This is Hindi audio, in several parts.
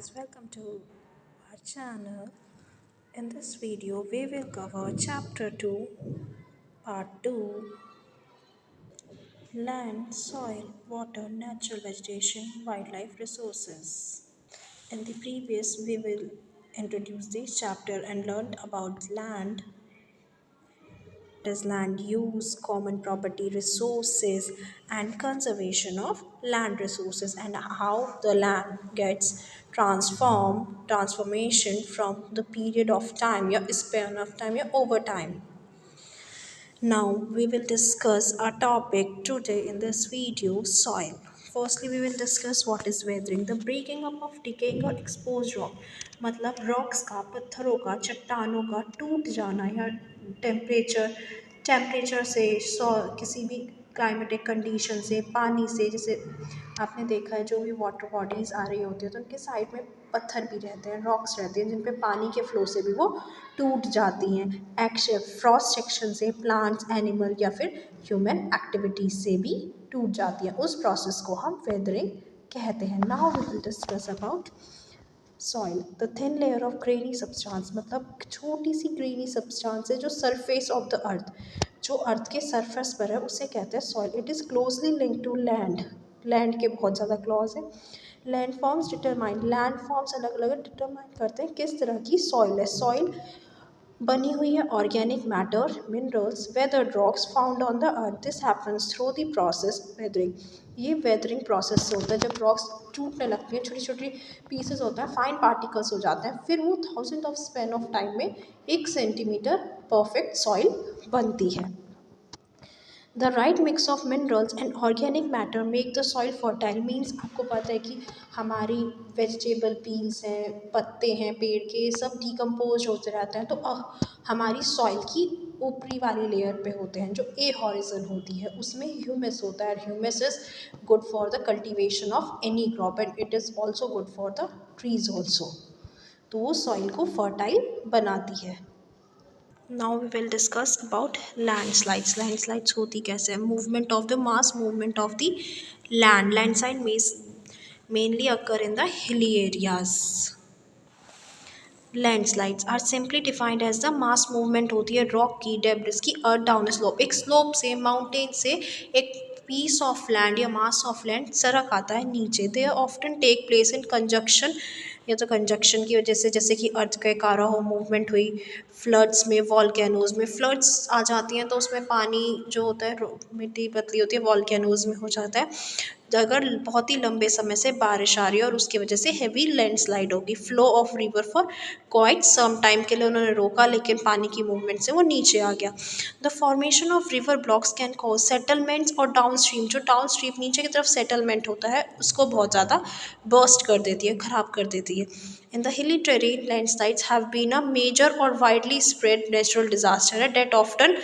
guys, welcome to our channel. In this video, we will cover Chapter 2, Part 2, Land, Soil, Water, Natural Vegetation, Wildlife Resources. In the previous, we will introduce this chapter and learn about land, is land use, common property resources, and conservation of land resources, and how the land gets transformation from the period of time, your span of time, your over time. Now we will discuss our topic today in this video, soil. Firstly, we will discuss what is weathering, the breaking up of decaying or exposed rock. मतलब रॉक्स का, पत्थरों का, चट्टानों का टूट जाना या टेम्परेचर टेम्परेचर से किसी भी क्लाइमेटिक कंडीशन से, पानी से, जैसे आपने देखा है जो भी वाटर बॉडीज़ आ रही होती है तो उनके साइड में पत्थर भी रहते हैं, रॉक्स रहते हैं जिन पे पानी के फ्लो से भी वो टूट जाती हैं। एक्शन फ्रॉस्ट सेक्शन से प्लांट्स, एनिमल या फिर ह्यूमन एक्टिविटीज से भी टूट जाती है। उस प्रोसेस को हम वेदरिंग कहते हैं। Now we will discuss about soil, the thin layer of grainy substance, मतलब छोटी सी ग्रेनी सब्सटेंस है जो सरफेस ऑफ द अर्थ, जो अर्थ के सरफेस पर है उसे कहते हैं soil. It is closely link to land, land के बहुत ज़्यादा क्लॉज है। Land forms determine, land forms अलग अलग डिटरमाइन करते हैं किस तरह की सॉइल है। सॉइल बनी हुई है organic matter, minerals, weathered rocks found on the earth. This happens through the process weathering. ये वेदरिंग प्रोसेस से होता है जब रॉक्स टूटने लगती हैं, छोटी छोटी पीसेस होता है, फाइन पार्टिकल्स हो जाते हैं, फिर वो thousand of span of time में 1 सेंटीमीटर परफेक्ट सॉइल बनती है। The right mix of minerals and organic matter make the soil fertile. Means आपको पता है कि हमारी वेजिटेबल पील्स हैं, पत्ते हैं पेड़ के, सब डिकम्पोज होते रहते हैं, तो हमारी सॉइल की ऊपरी वाली लेयर पे होते हैं जो ए हॉरिजन होती है, उसमें ह्यूमस होता है। Humus is good for the cultivation of any crop and it is also good for the trees also. तो वो सॉइल को फर्टाइल बनाती है। Now we will discuss about landslides. Landslides होती कैसे है? Movement of the mass, movement of the land. Landslide mainly occur in the hilly areas. Landslides are simply defined as the mass movement होती है रॉक की, डेब्रिस की, अर्थ डाउन स्लोप। एक स्लोप से, माउंटेन से एक पीस ऑफ लैंड या मास ऑफ लैंड सरक आता है नीचे। They often take place in conjunction, या तो कंजक्शन की वजह से, जैसे कि अर्थ का कारा हो, मूवमेंट हुई, फ्लड्स में, वॉल्केनोज में फ्लड्स आ जाती हैं तो उसमें पानी जो होता है, मिट्टी पतली होती है, वॉल्केनोज में हो जाता है। अगर बहुत ही लंबे समय से बारिश आ रही है और उसकी वजह से हैवी लैंडस्लाइड होगी। Flow of river for quite some time के लिए उन्होंने रोका, लेकिन पानी की मूवमेंट से वो नीचे आ गया। The formation of river blocks can cause settlements और डाउन स्ट्रीम, जो डाउन स्ट्रीम नीचे की तरफ सेटलमेंट होता है उसको बहुत ज़्यादा बर्स्ट कर देती है, ख़राब कर देती है। In the hilly terrain, landslides have been a major और वाइडली स्प्रेड नेचुरल डिजास्टर है that often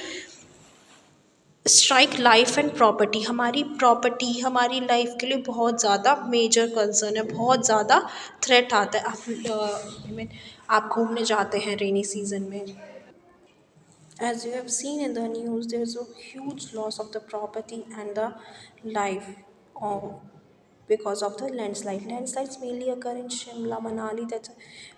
strike life and property. हमारी प्रॉपर्टी, हमारी लाइफ के लिए बहुत ज़्यादा मेजर कंसर्न है, बहुत ज़्यादा थ्रेट आता है। आप घूमने जाते हैं रेनी सीजन में, as you have seen in the news, there is a huge loss of the property and the life of because of the landslide. Landslides mainly occur in Shimla, Manali. That's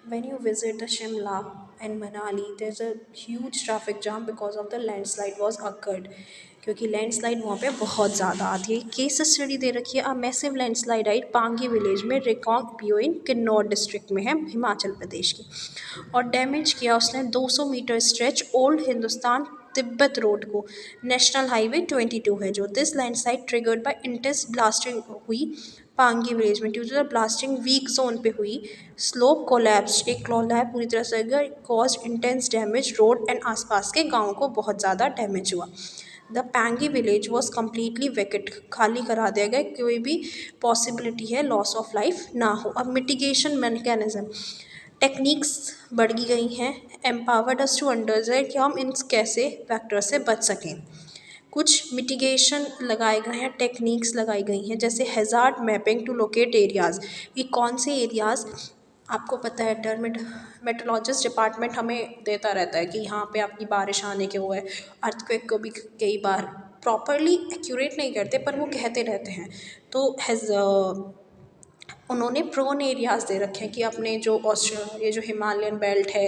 when you visit the Shimla and Manali, there's a huge traffic jam because of the landslide was occurred. क्योंकि लैंडस्लाइड वहाँ पे बहुत ज़्यादा आती है। केस स्टडी दे रखी है, a massive landslide I Pangi village में, रिकॉन्ग पीओ इन किन्नौर डिस्ट्रिक्ट में है, हिमाचल प्रदेश की, और डैमेज किया उसने 200 metre stretch old Hindustan Tibet road को। नेशनल हाईवे 22 है जो। This landslide triggered by intense blasting हुई पांगी विलेज में, due to the blasting weak zone पे हुई, स्लोप कोलैप्स, एक कोलैप पूरी तरह से गया, cause intense damage road and आसपास के गाँव को बहुत ज़्यादा डैमेज हुआ। द पैंगी विलेज वॉज कम्प्लीटली वैकेट, खाली करा दिया गया, कोई भी पॉसिबिलिटी है लॉस ऑफ लाइफ ना हो। अब मिटिगेशन मैकेनिज्म, टेक्निक्स बढ़ गई हैं, एम्पावर्ड अस टू अंडरस्टैंड कि हम इन कैसे फैक्टर से बच सकें। कुछ मिटिगेशन लगाए गए हैं, टेक्निक्स लगाई गई हैं, जैसे hazard mapping to locate areas. ये कौन से एरियाज़ आपको पता है, मेट्रोलॉजिस्ट डिपार्टमेंट हमें देता रहता है कि यहाँ पे आपकी बारिश आने के वो है। अर्थक्वेक को भी कई बार प्रॉपरली एक्यूरेट नहीं करते पर वो कहते रहते हैं। तो उन्होंने प्रोन एरियाज़ दे रखे हैं कि अपने जो ऑस्ट्रेलिया, ये जो हिमालयन बेल्ट है,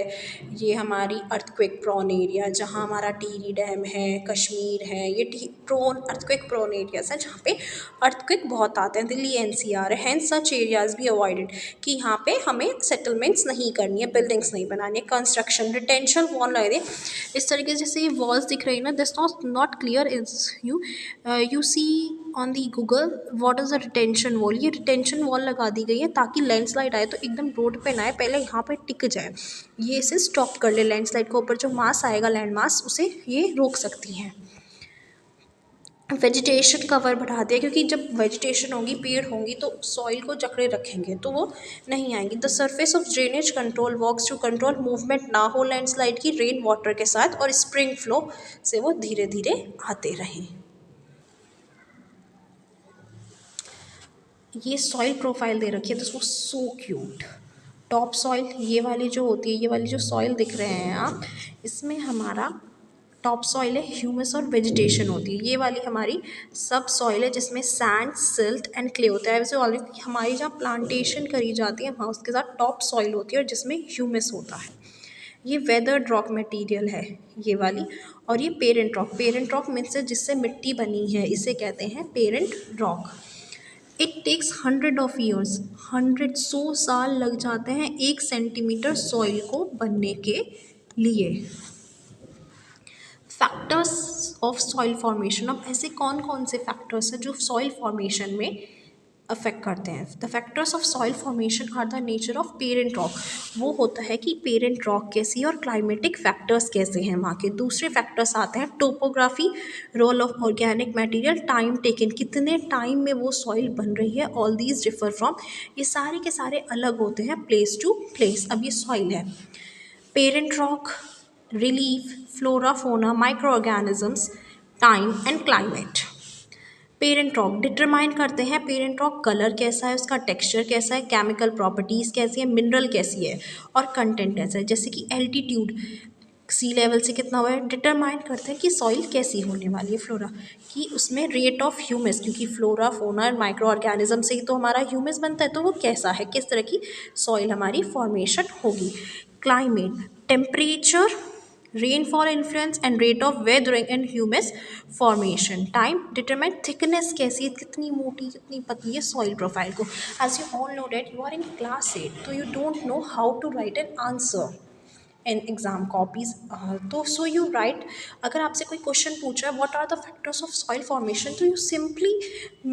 ये हमारी अर्थक्वेक प्रोन एरिया, जहाँ हमारा टिहरी डैम है, कश्मीर है, ये टी प्रोन अर्थक्वेक प्रोन एरियाज़ हैं जहाँ पे अर्थक्वेक बहुत आते हैं। दिल्ली एनसीआर है, हैंस सच एरियाज़ भी अवॉइडेड कि यहाँ पे हमें सेटलमेंट्स नहीं करनी है, बिल्डिंग्स नहीं बनानी है, कंस्ट्रक्शन रिटेंशन वॉल लगा दें। इस तरीके से जैसे ये वॉल्स दिख रही है ना, this not clear is you see on the Google what is a retention wall. ये रिटेंशन वॉल लगा दी गई है ताकि लैंडस्लाइड आए तो एकदम रोड पे ना आए, पहले यहाँ पे टिक जाए, ये इसे स्टॉप कर ले। लैंडस्लाइड के ऊपर जो मास आएगा, लैंड मास, उसे ये रोक सकती हैं। वेजिटेशन कवर बढ़ा दिया, क्योंकि जब वेजिटेशन होगी, पेड़ होंगी, तो सॉइल को जकड़े रखेंगे तो वो नहीं आएंगी। The surface of drainage control works to control movement ना हो लैंडस्लाइड की रेन वाटर के साथ, और स्प्रिंग फ्लो से वो धीरे धीरे आते रहें। ये सॉइल प्रोफाइल दे रखी है, this was so cute. Top soil ये वाली जो होती है, ये वाली जो सॉइल दिख रहे हैं आप, इसमें हमारा टॉप सॉइल है, ह्यूमस और वेजिटेशन होती है। ये वाली हमारी सब सॉइल है जिसमें सैंड, सिल्ट एंड क्ले होता है। वैसे ऑलरेडी हमारी जहाँ प्लांटेशन करी जाती है वहाँ उसके साथ टॉप सॉइल होती है और जिसमें ह्यूमस होता है। ये वेदर्ड रॉक मटेरियल है ये वाली। और ये पेरेंट रॉक मीन्स जिससे मिट्टी बनी है, इसे कहते हैं parent rock. It takes 100 of years, 100 साल लग जाते हैं 1 सेंटीमीटर सॉइल को बनने के लिए। फैक्टर्स ऑफ सॉइल फॉर्मेशन, अब ऐसे कौन कौन से फैक्टर्स हैं जो सॉइल फॉर्मेशन में अफेक्ट करते हैं। The factors of soil formation are the nature of parent rock. वो होता है कि पेरेंट रॉक कैसी है और क्लाइमेटिक फैक्टर्स कैसे हैं वहाँ के। दूसरे फैक्टर्स आते हैं topography, role of organic material, time taken, कितने टाइम में वो सॉइल बन रही है, ऑल दीज डिफर फ्रॉम, ये सारे के सारे अलग होते हैं प्लेस टू प्लेस। अब ये सॉइल है, parent rock, relief, flora fauna, micro organisms, time and climate. Parent rock determine करते हैं पेरेंट रॉक कलर कैसा है, उसका टेक्सचर कैसा है, केमिकल प्रॉपर्टीज़ कैसी है, मिनरल कैसी है, और कंटेंट कैसा है, जैसे कि एल्टीट्यूड, सी लेवल से कितना हुआ है। डिटरमाइन करते हैं कि सॉइल कैसी होने वाली है, फ्लोरा कि उसमें रेट ऑफ ह्यूमस, क्योंकि फ्लोरा फोना और माइक्रो ऑर्गेनिज्म से ही तो हमारा ह्यूमस बनता है, तो वो कैसा है, किस तरह की सॉइल हमारी फॉर्मेशन होगी। Climate, temperature, rainfall influence and rate of weathering and humus formation. Time determine thickness कैसी है, कितनी मोटी कितनी पतली है सॉइल प्रोफाइल को। as you all know that you are in class 8, so you don't know how to write an answer in exam copies, तो so you write, अगर आपसे कोई क्वेश्चन पूछ रहा है what are the factors of soil formation, तो you simply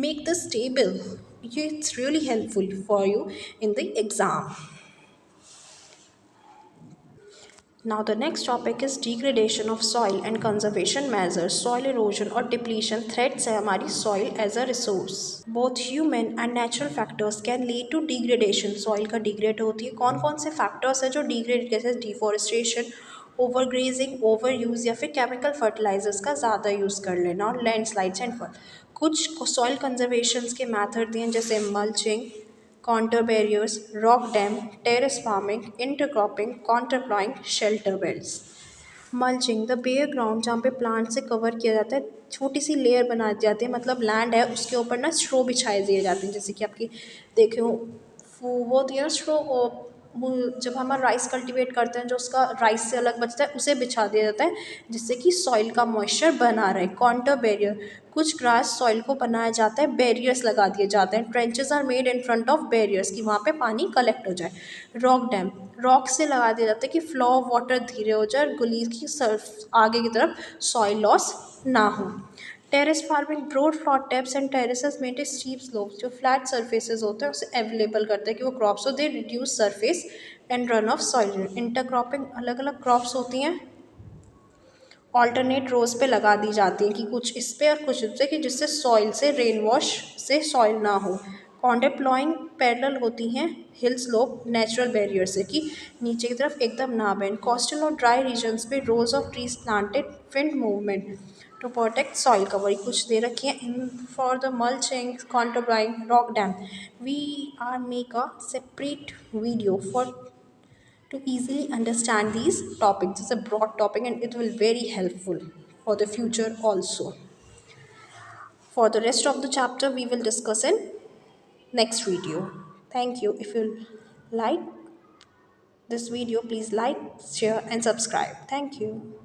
make this table, ये it's really helpful for you in the exam. Now the next topic is degradation of soil and conservation measures. Soil erosion or depletion threats है हमारी soil as a resource. Both human and natural factors can lead to degradation. Soil का degrade होती है, कौन कौन से factors है जो degrade, जैसे deforestation, overgrazing, overuse, या फिर chemical fertilizers का ज़्यादा यूज़ कर लेना, और landslides and flood. कुछ soil conservation के method दिए हैं जैसे mulching, contour barriers, rock dam, terrace farming, intercropping, counterploying, shelter belts. Mulching, the bare ground जहाँ पे प्लांट से कवर किया जाता है, छोटी सी लेयर बना दी जाती है, मतलब लैंड है उसके ऊपर ना स्ट्रो बिछाए दिए जाते हैं, जैसे कि आपकी देखे हो वो होती है ना स्ट्रो, वो जब हम राइस कल्टीवेट करते हैं जो उसका राइस से अलग बचता है उसे बिछा दिया जाता है जिससे कि सॉइल का मॉइस्चर बना रहे। कॉन्टर बैरियर, कुछ ग्रास सॉइल को बनाया जाता है, बैरियर्स लगा दिए जाते हैं, trenches are made in front of barriers कि वहाँ पे पानी कलेक्ट हो जाए। रॉक डैम, रॉक से लगा दिया जाता है कि फ्लो ऑफ वाटर धीरे हो जाए और गुली की सर्फ आगे की तरफ सॉइल लॉस ना हो। Terrace farming, broad flat tops and terraces maintain steep slopes, जो फ्लैट सर्फेसेस होते हैं उसे अवेलेबल करते हैं कि वो क्रॉप्स हो, they reduce surface and run of soil. Intercropping, अलग अलग क्रॉप्स होती हैं ऑल्टरनेट रोज पे लगा दी जाती हैं कि कुछ इस पे और कुछ इस पे, कि जिससे सॉइल से रेन वॉश से सॉइल ना हो। कॉन्डेप्लॉइंग पैरेलल होती हैं हिल स्लोप नेचुरल बैरियर से कि नीचे की तरफ एकदम ना बहन। कोस्टल और ड्राई रीजन्स पे rows of trees planted wind movement to protect soil cover, कुछ दे रखी है इन फॉर द मल्चिंग, कॉन्टरब्राइंग, rock dam. We are make a separate video for to easily understand these topics. It's a broad topic and it will very helpful for the future also. For the rest of the chapter we will discuss in next video. Thank you. If you like this video, please like, share, and subscribe. Thank you.